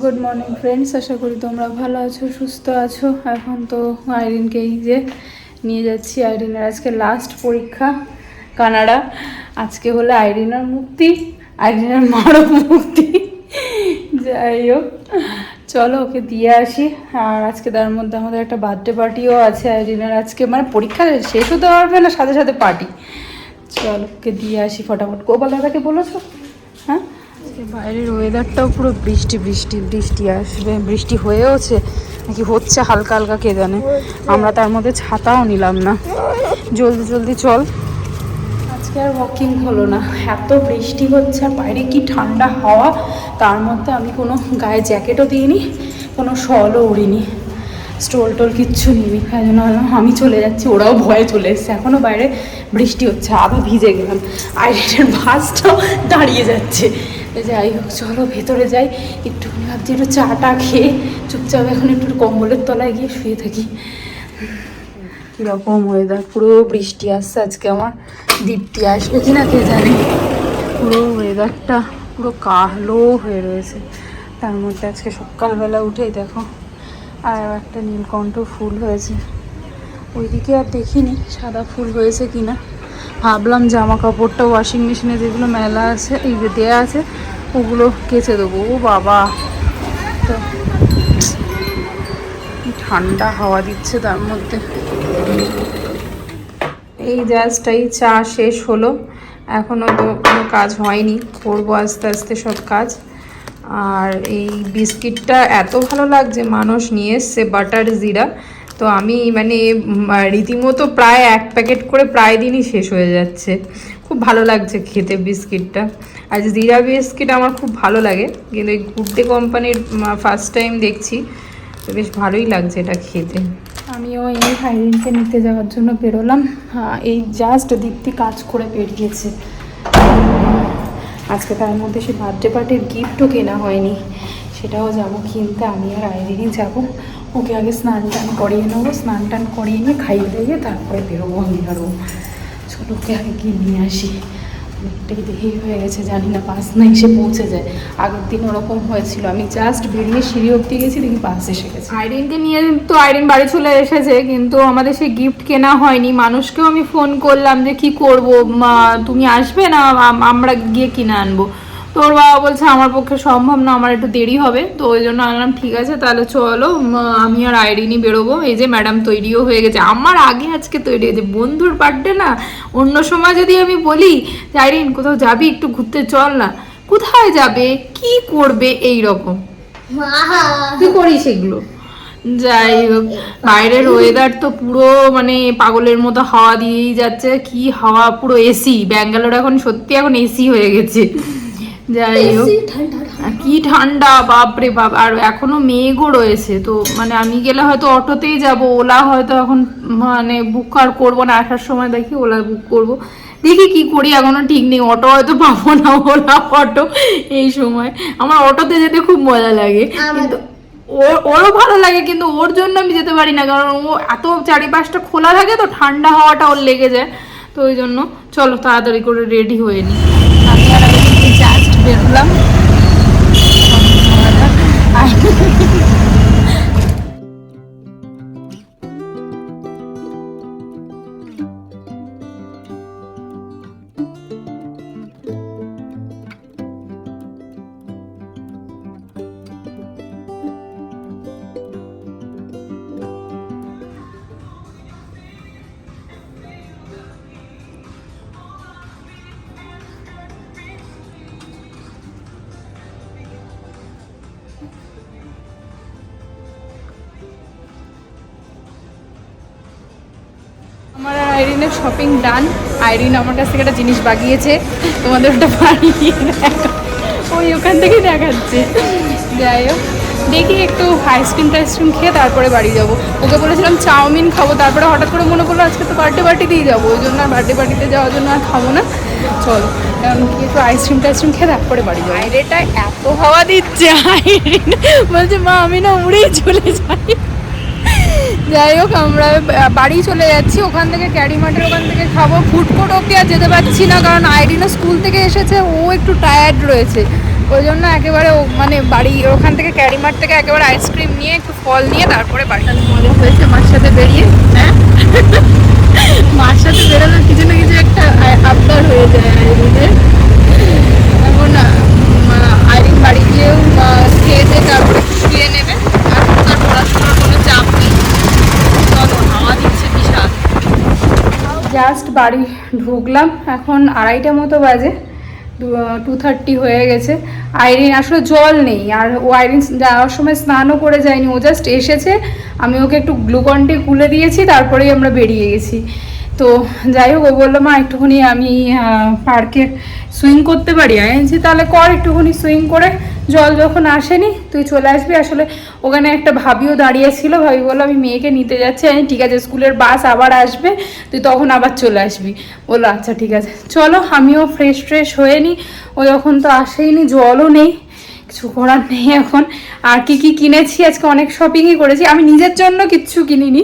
Good morning friends, আশা করি তোমরা ভালো আছো, সুস্থ আছো। এখন তো আইরিনকে এই যে নিয়ে যাচ্ছি। আইরিনের আজকে লাস্ট পরীক্ষা কানাডা। আজকে হলে আইরিনের মুক্তি, আইরিনের মারও মুক্তি। যাই হোক, চলো ওকে দিয়ে আসি। আর আজকে তার মধ্যে আমাদের একটা বার্থডে পার্টিও আছে আইরিনের। আজকে মানে পরীক্ষা শেষ হতে পারবে না, সাথে সাথে পার্টি। চলো ওকে দিয়ে আসি ফটাফট। গোপাল দাদাকে বলেছো? হ্যাঁ, বাইরের ওয়েদারটাও পুরো বৃষ্টি বৃষ্টি বৃষ্টি আসবে, বৃষ্টি হয়েওছে নাকি হচ্ছে হালকা হালকা, কে জানে। আমরা তার মধ্যে ছাতাও নিলাম না। জলদি জলদি চল। আজকে আর ওয়াকিং হলো না, এত বৃষ্টি হচ্ছে আর বাইরে কি ঠান্ডা হাওয়া। তার মধ্যে আমি কোনো গায়ে জ্যাকেটও দিইনি, কোনো শলও উড়িনি, স্টোল টোল কিচ্ছু নিইনি। তাই জন্য আমি চলে যাচ্ছি, ওরাও ভয়ে চলে এসছে। এখনও বাইরে বৃষ্টি হচ্ছে, আধা ভিজে গেলাম। আইরিনের বাসটাও দাঁড়িয়ে যাচ্ছে। যাই হোক, চলো ভেতরে যাই। একটুখানি ভাবছি একটু চাটা খেয়ে চুপচাপ এখন একটু কম্বলের তলায় গিয়ে শুয়ে থাকি। কীরকম ওয়েদার, পুরো বৃষ্টি আসছে আজকে। আমার দীপ্তি আসবে কি না কে জানে। পুরো ওয়েদারটা পুরো কালো হয়ে রয়েছে। তার মধ্যে আজকে সকালবেলা উঠেই দেখো আর একটা নীলকণ্ঠ ফুল হয়েছে। ওইদিকে আর দেখিনি সাদা ফুল হয়েছে কিনা। ভাবলাম জামা কাপড়টা ওয়াশিং মেশিনে যেগুলো মেলা আছে, এই যে দেওয়া আছে, ওগুলো কেচে দেবো। ও বাবা, তো ঠান্ডা হাওয়া দিচ্ছে তার মধ্যে। এই জাস্ট এই চা শেষ হলো, এখনও তো কোনো কাজ হয়নি, করবো আস্তে আস্তে সব কাজ। আর এই বিস্কিটটা এত ভালো লাগছে, মানুষ নিয়ে এসছে বাটার জিরা। তো আমি মানে রীতিমতো প্রায় 1 প্যাকেট করে প্রায় দিনই শেষ হয়ে যাচ্ছে। খুব ভালো লাগছে খেতে বিস্কিটটা। আর জিরা বিস্কিট আমার খুব ভালো লাগে, কিন্তু এই গুড ডে কোম্পানির ফার্স্ট টাইম দেখছি, তো বেশ ভালোই লাগছে এটা খেতে। আমিও এই আইরিনকে নিতে যাওয়ার জন্য বেরোলাম। এই জাস্ট দীপ্তি কাজ করে বেরিয়েছে। আজকে তার মধ্যে সে বার্থডে পার্টির গিফটও কেনা হয়নি, সেটাও যাবো কিনতে। আমি আর আইরিনই যাবো। ওকে আগে স্নান টান করিয়ে নেবো, স্নান টান করিয়ে নিয়ে খাইয়ে দিয়ে তারপরে বেরোবো আমি আর ও। ছোটো ওকে আগে গিয়ে নিয়ে আসি। অনেকটাই দেরি হয়ে গেছে, জানি না বাস না এসে পৌঁছে যায়। আগের দিন ওরকম হয়েছিল, আমি জাস্ট বেরিয়ে সিঁড়ি অব্দি গেছি, দেখি বাস এসে গেছে। আইরিনকে নিয়ে তো আইরিন বাড়ি চলে এসেছে, কিন্তু আমাদের সেই গিফট কেনা হয়নি। মানুষকেও আমি ফোন করলাম যে কি করবো, তুমি আসবে না আমরা গিয়ে কিনে আনবো। তো ওর বাবা বলছে আমার পক্ষে সম্ভব না, আমার একটু দেরি হবে। তো ওই জন্য আনলাম, ঠিক আছে তাহলে চলো আমি আর আইরিনই বেরোবো। এই যে ম্যাডাম তৈরিও হয়ে গেছে, আমার আগে আজকে তৈরি হয়েছে। বন্ধুর বার্থডে না, অন্য সময় যদি আমি বলি যে আইরিন কোথাও যাবি, একটু ঘুরতে চল না, কোথায় যাবে, কি করবে, এই রকম তুই করিস এগুলো। যাই হোক, বাইরের ওয়েদার তো পুরো মানে পাগলের মতো হাওয়া দিয়েই যাচ্ছে। কি হাওয়া, পুরো এসি। ব্যাঙ্গালোর এখন সত্যি এখন এসি হয়ে গেছে। যাই হোক, কি ঠান্ডা, বাপরে বাপ। আর এখনো মেঘও রয়েছে। তো মানে আমি গেলে হয়তো অটোতেই যাব, ওলা হয়তো এখন মানে বুক আর করবো না। আসার সময় দেখি ওলা বুক করব, দেখি কি করি, এখনো ঠিক নেই। অটো হয়তো পাবো না, ওলা অটো এই সময়। আমার অটোতে যেতে খুব মজা লাগে, কিন্তু ওরও ভালো লাগে, কিন্তু ওর জন্য আমি যেতে পারি না, কারণ ও এত চারিপাশটা খোলা থাকে, তো ঠান্ডা হাওয়াটা ওর লেগে যায়। তো ওই জন্য চলো তাড়াতাড়ি করে রেডি হয়ে নিই। আমি আর আমি জাস্ট বেরোলাম। আমার আর আইরিনের শপিং ডান। আইরিন আমার কাছ থেকে একটা জিনিস বাগিয়েছে, তোমাদের ওটা বানিয়ে ওই ওখান থেকেই দেখাচ্ছে। যাই হোক, দেখি একটু আইসক্রিম টাইসক্রিম খেয়ে তারপরে বাড়ি যাবো। ওকে বলেছিলাম চাউমিন খাবো, তারপরে হঠাৎ করে মনে করলো আজকে তো বার্থডে পার্টিতেই যাবো, ওই জন্য আর বার্থডে পার্টিতে যাওয়ার জন্য আর খাবো না। চলো কারণ কি একটু আইসক্রিম টাইসক্রিম খেয়ে তারপরে বাড়ি যাবো। বাইরেটা এত হাওয়া দিচ্ছে, আইরিন বলছে মা আমি না উড়েই চলে যাই। যাই হোক আমরা বাড়ি চলে যাচ্ছি, ওখান থেকে ক্যারিমাটের ওখান থেকে খাবো। ফুড কোর্ট অব্দি আর যেতে পারছি না, কারণ আইরিনও স্কুল থেকে এসেছে, ও একটু টায়ার্ড রয়েছে, ওই জন্য একেবারে মানে বাড়ি ওখান থেকে ক্যারিমার্ট থেকে একেবারে আইসক্রিম নিয়ে একটু ফল নিয়ে তারপরে বাড়িটা। মজা হয়েছে মার সাথে বেরিয়ে, হ্যাঁ মার সাথে বেরোলে কিছু না কিছু একটা আবদার হয়ে যায় আইরিনের। এখন আইরিন বাড়ি গিয়েও খেয়ে দিয়ে তারপরে শুয়ে নেবে, আর তার পড়াশোনার কোনো চাপ নেই। চলো, হাওয়া দিচ্ছে বিশাল। জাস্ট বাড়ি ঢুকলাম, এখন 2:30 মতো বাজে, 2:30 হয়ে গেছে। আইরিন আসলে জল নেই, আর ও আইরিন যাওয়ার সময় স্নানও করে যায়নি, ও জাস্ট এসেছে, আমি ওকে একটু গ্লুকন-ডি গুলে দিয়েছি, তারপরেই আমরা বেরিয়ে গেছি। তো যাই হোক, ও বললো মা একটুখানি আমি পার্কে সুইং করতে পারি, আমি বলছি তাহলে কর, একটুখানি সুইং করে জল যখন আসেনি তুই চলে আসবি। আসলে ওখানে একটা ভাবিও দাঁড়িয়েছিল, ভাবি বললো আমি মেয়েকে নিতে যাচ্ছি। আমি ঠিক আছে, স্কুলের বাস আবার আসবে, তুই তখন আবার চলে আসবি। বললো আচ্ছা ঠিক আছে চলো। আমিও ফ্রেশ হয়ে নিই, ও যখন তো আসেইনি, জলও নেই, কিছু করার নেই এখন। আর কি কি কিনেছি আজকে, অনেক শপিংই করেছি। আমি নিজের জন্য কিচ্ছু কিনিনি,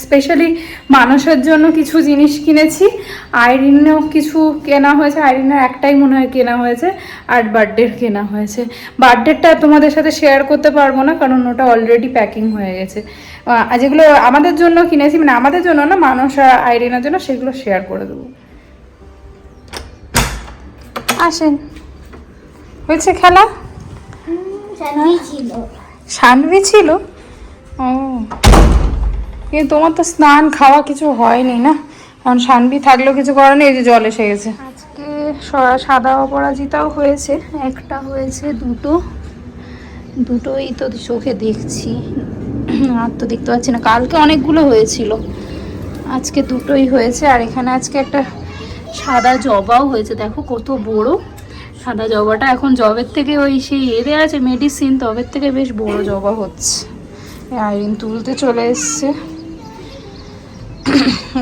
স্পেশালি মানুষের জন্য কিছু জিনিস কিনেছি। আইরিনেও কিছু কেনা হয়েছে, আইরিনের একটাই মনে হয় কেনা হয়েছে, আর বার্থডের কেনা হয়েছে। বার্থডেটা তোমাদের সাথে শেয়ার করতে পারবো না, কারণ ওটা অলরেডি প্যাকিং হয়ে গেছে। যেগুলো আমাদের জন্য কিনেছি, মানে আমাদের জন্য না, মানুষ আর আইরিনের জন্য, সেগুলো শেয়ার করে দেবো। আসেন, হয়েছে খেলা? সানভি ছিল। ও, কিন্তু তোমার তো স্নান খাওয়া কিছু হয়নি না, কারণ সানভি থাকলেও কিছু করার নেই, এই যে জল এসে গেছে। আজকে সাদা অপরাজিতাও হয়েছে, একটা হয়েছে, দুটোই তো চোখে দেখছি, আর তো দেখতে পাচ্ছি না। কালকে অনেকগুলো হয়েছিল, আজকে দুটোই হয়েছে। আর এখানে আজকে একটা সাদা জবাও হয়েছে, দেখো কত বড় সাদা জবাটা। এখন জবের থেকে ওই সেই দেওয়া আছে মেডিসিন, তবের থেকে বেশ বড় জবা হচ্ছে। আইরিন তুলতে চলে এসছে,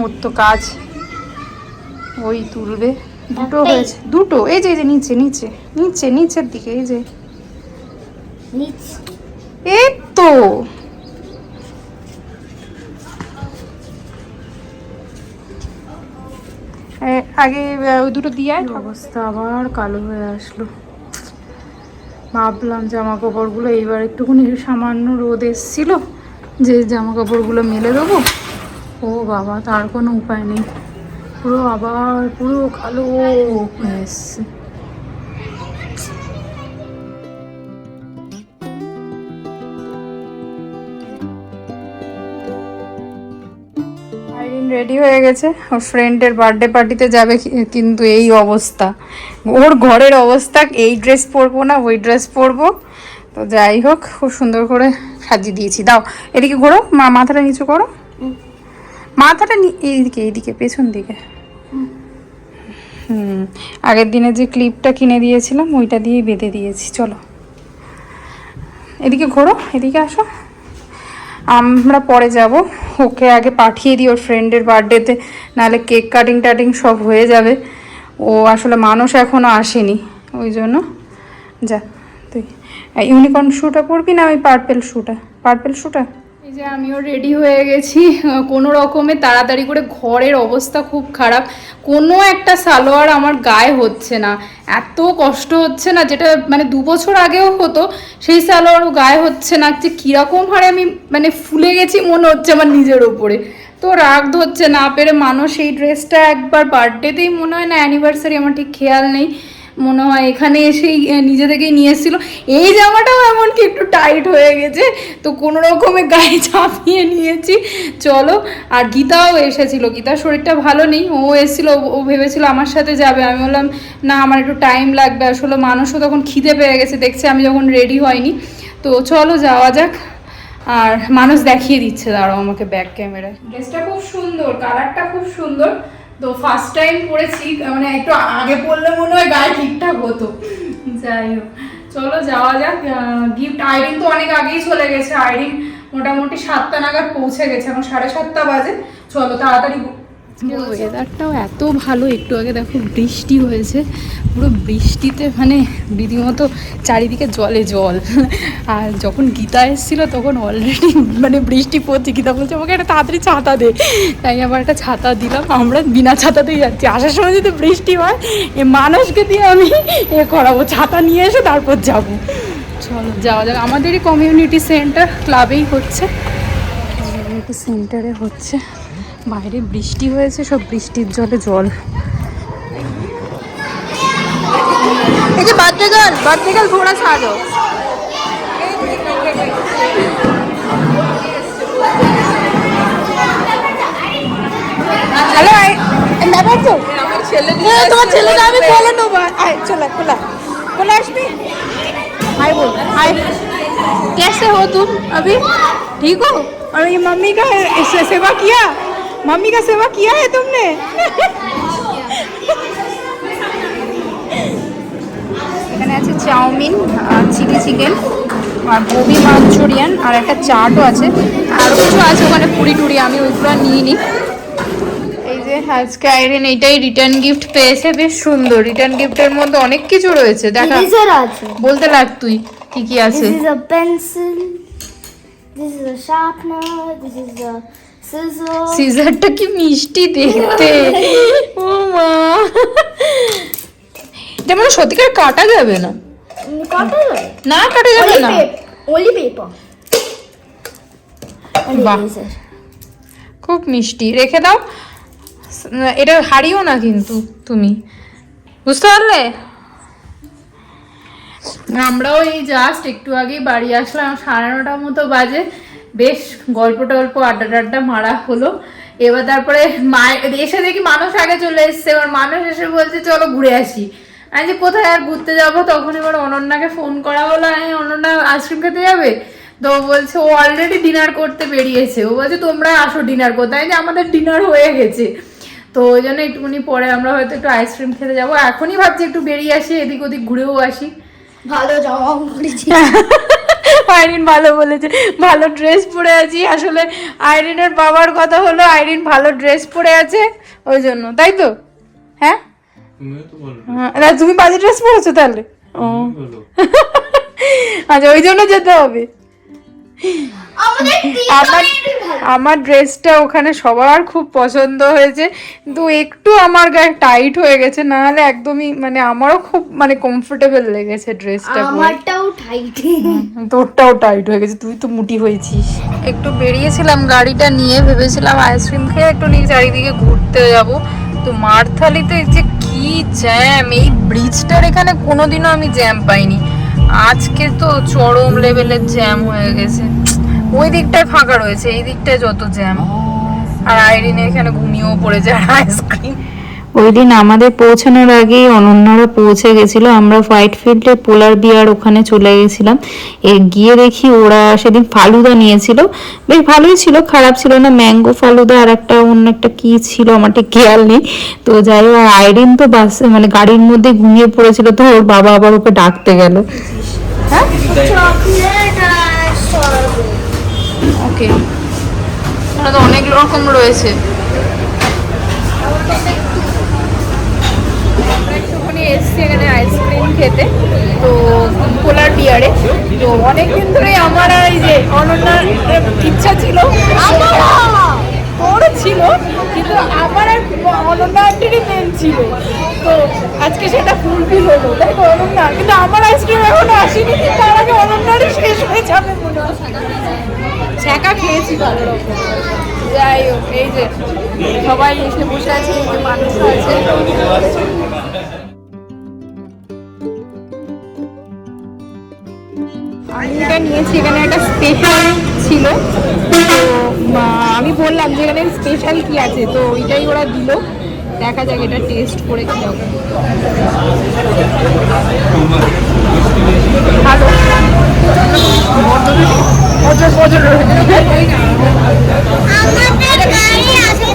ওর তো কাজ, ওই তুলবে। দুটো হয়েছে, দুটো, এই যে নিচে নিচে নিচে নিচের দিকে, এই যে এই তো। আগে ওই দুটো দিয়ে অবস্থা আবার কালো হয়ে আসলো। ভাবলাম জামা কাপড়গুলো এইবার একটুখানি সামান্য রোদ এসছিল, যে জামা কাপড়গুলো মেলে দেবো। ও বাবা, তার কোনো উপায় নেই, পুরো আবার পুরো কালো হয়ে এসছে। রেডি হয়ে গেছে, ওর ফ্রেন্ডের বার্থডে পার্টিতে যাবে, কিন্তু এই অবস্থা ওর ঘরের অবস্থা, এই ড্রেস পরবো না ওই ড্রেস পরবো। তো যাই হোক, খুব সুন্দর করে সাজিয়ে দিয়েছি। দাও এদিকে ঘোরো, মাথাটা নিচু করো, মাথাটা এইদিকে পেছন দিকে। আগের দিনে যে ক্লিপটা কিনে দিয়েছিলাম ওইটা দিয়েই বেঁধে দিয়েছি। চলো এদিকে ঘোরো, এদিকে আসো, আমরা পরে যাব। ওকে আগে পাঠিয়ে দিই ওর ফ্রেন্ডের বার্থডেতে, নাহলে কেক কাটিং সব হয়ে যাবে। ও আসলে মানুষ এখনও আসেনি, ওই জন্য। যা তুই ইউনিকর্ন শ্যুটা পরবি না ওই পার্পেল শ্যুটা? এই যে আমিও রেডি হয়ে গেছি, কোনো রকমে তাড়াতাড়ি করে। ঘরের অবস্থা খুব খারাপ, কোনো একটা সালোয়ার আমার গায়ে হচ্ছে না, এত কষ্ট হচ্ছে না। যেটা মানে 2 বছর আগেও হতো, সেই সালোয়ারও গায়ে হচ্ছে না। যে কীরকম হারে আমি মানে ফুলে গেছি মনে হচ্ছে আমার নিজের ওপরে। তো রাগ ধরছে না পেরে। মানুষ এই ড্রেসটা একবার বার্থডেতেই মনে হয় না অ্যানিভার্সারি, আমার ঠিক খেয়াল নেই, মনে হয় এখানে এসেই নিজে থেকেই নিয়ে এসেছিলো। এই জামাটাও এমনকি একটু টাইট হয়ে গেছে, তো কোনো রকমে গায়ে চাপিয়ে নিয়েছি। চলো, আর গীতাও এসেছিলো, গীতার শরীরটা ভালো নেই, ও এসেছিলো, ও ভেবেছিল আমার সাথে যাবে। আমি বললাম না, আমার একটু টাইম লাগবে। আসলে মানুষও তখন খিদে পেয়ে গেছে, দেখছে আমি যখন রেডি হয়নি। তো চলো যাওয়া যাক। আর মানুষ দেখিয়ে দিচ্ছে, দাঁড়াও আমাকে ব্যাক ক্যামেরায়। ড্রেসটা খুব সুন্দর, কালারটা খুব সুন্দর। তো ফার্স্ট টাইম পরেছি, মানে একটু আগে পরলে মনে হয় গায়ে ঠিকঠাক হতো। যাই হোক, চলো যাওয়া যাক। গিফট আইরিন তো অনেক আগেই চলে গেছে, আইরিন মোটামুটি 7টা নাগাদ পৌঁছে গেছে, এখন 7:30 বাজে। চলো তাড়াতাড়ি ওয়েদারটাও এত ভালো, একটু আগে দেখো বৃষ্টি হয়েছে, পুরো বৃষ্টিতে মানে রীতিমতো চারিদিকে জলে জল। আর যখন গীতা এসেছিলো তখন অলরেডি মানে বৃষ্টি পড়ছে, গীতা বলছে আমাকে একটা তাড়াতাড়ি ছাতা দে, তাই আবার একটা ছাতা দিলাম। আমরা বিনা ছাতাতেই যাচ্ছি, আসার সময় যদি বৃষ্টি হয় এ মানুষকে দিয়ে আমি করাবো, ছাতা নিয়ে এসে তারপর যাবো। চলো যাওয়া যাক, আমাদেরই কমিউনিটি সেন্টার ক্লাবেই হচ্ছে, কমিউনিটি সেন্টারে হচ্ছে। বাইরে বৃষ্টি হয়েছে, সব বৃষ্টির জলে জল। এই যে বার্থডে গার্ল থোড়া সাজো। হ্যালো নেবার তো আমার ছেলে, তোমার ছেলে না আমি বলে নেবো। চলো খোলা খোলা আসবি। हाय बोल हाय, कैसे हो तुम अभी? ठीक हो? और ये मम्मी का सेवा किया, मम्मी का सेवा किया है तुमने? এখানে আছে চাউমিন, চিলি চিকেন আর গোবি মাঞ্চুরিয়ান আর একটা চাটও আছে, আরও কিছু আছে ওখানে পুরি টুরি, আমি ওইগুলো নিয়ে নিই। এই যে আজকে আইরিন এইটাই রিটার্ন গিফট পেয়েছে, বেশ সুন্দর। রিটার্ন গিফটের মধ্যে অনেক কিছু রয়েছে, দেখা বলতে লাগ তুই কি কি আছে। This is a pencil, this is a sharpener, this is a scissor. সিজারটা কি মিষ্টি দেখতে, ও মা, এটা মানে সত্যিকার কাটা যাবে না, কাটা যাবে না কাটা যাবে না, only paper. বাহ খুব মিষ্টি, রেখে দাও। এটা হারিও না কিন্তু তুমি, বুঝতে পারলে। আমরাও এই জাস্ট একটু আগেই বাড়ি আসলাম, 9:30 মতো বাজে। বেশ গল্প টল্প আড্ডা টাড্ডা মারা হলো। এবার তারপরে এসে দেখি মানুষ আগে চলে এসছে, এবার মানুষ এসে বলছে চলো ঘুরে আসি। আমি যে কোথায় আর ঘুরতে যাবো, তখন এবার অনন্যাকে ফোন করা হলো, অনন্যা আইসক্রিম খেতে যাবে, তো বলছে ও অলরেডি ডিনার করতে বেরিয়েছে, ও বলছে তোমরা আসো ডিনার করতে, যে আমাদের ডিনার হয়ে গেছে। তো ওই জন্য একটুখানি পরে আমরা হয়তো একটু আইসক্রিম খেতে যাবো, এখনই ভাবছি একটু বেরিয়ে আসি, এদিক ওদিক ঘুরেও আসি। ভালো জামা পরেছি, আইরিন ভালো বলেছে, ভালো ড্রেস পরে আছি। আসলে আইরিনের বাবার কথা হলো আইরিন ভালো ড্রেস পরে আছে ওই জন্য, তাই তো? হ্যাঁ তুমি বাজে ড্রেস পরেছো তাহলে, ও আচ্ছা ওই জন্য যেতে হবে। আমার ড্রেসটা ওখানে সবার খুব পছন্দ হয়েছে, কিন্তু একটু আমার গায়ে টাইট হয়ে গেছে, না হলে একদমই মানে আমারও খুব মানে কমফোর্টেবল লেগেছে ড্রেসটা। আমারটাও টাইট, তোরটাও টাইট হয়ে গেছে, তুই তো মুটি হয়েছিস। একটু বেরিয়েছিলাম গাড়িটা নিয়ে, ভেবেছিলাম আইসক্রিম খেয়ে একটু নিয়ে চারিদিকে ঘুরতে যাব, তো মারথালিতে যে কি জ্যাম, এই ব্রিজটার এখানে কোনোদিনও আমি জ্যাম পাইনি, আজকে তো চরম লেভেলের জ্যাম হয়ে গেছে। ওই দিকটায় ফাঁকা রয়েছে, এই দিকটায় যত জ্যাম। আর আইরিন এখানে ঘুমিয়েও পড়ে যায় আইসক্রিম। ওই দিন আমাদের পৌঁছানোর আগেই অনন্যারা পৌঁছে গেছিলো, আমরা হোয়াইট ফিল্ডে পোলার বিয়ার ওখানে চলে গেছিলাম। গিয়ে দেখি ওরা সেদিন ফালুদা নিয়েছিল, বেশ ভালোই ছিল, খারাপ ছিল না, ম্যাঙ্গো ফালুদা আর একটা অন্য একটা কি ছিল আমার ঠিক খেয়াল নেই। তো যাই হোক আইরিন তো বাসে মানে গাড়ির মধ্যে ঘুমিয়ে পড়েছিল, তো ওর বাবা আবার ওকে ডাকতে গেল। হ্যাঁ ওকে, ওটা তো অনেক রকম রয়েছে। এসছি এখানে আইসক্রিম খেতে, তো পোলার বিয়ারে। তো অনেকদিন ধরে আমার আর এই যে অনন্যার ইচ্ছা ছিল, ওরও ছিল, কিন্তু আমার আর অনন্যা আন্টিরই মেন ছিল, তো আজকে সেটা ফুলফিল হলো, তাই তো অনন্যা। কিন্তু আমার আইসক্রিম এখনো আসেনি, তার আগে অনন্যারই শেষ হয়ে যাবে মনে হয়। ছ্যাঁকা খেয়েছি ভালো রকম। যাই হোক, এই যে সবাই এসে বসে আছে, এই যে মানুষ আছে। এটা নিয়েছি, এখানে একটা স্পেশাল ছিল, তো আমি বললাম যে এখানে স্পেশাল কি আছে, তো ওইটাই ওরা দিল। দেখা যাক এটা টেস্ট করে কি হবে। ভালো আমাদের গাড়ি আছে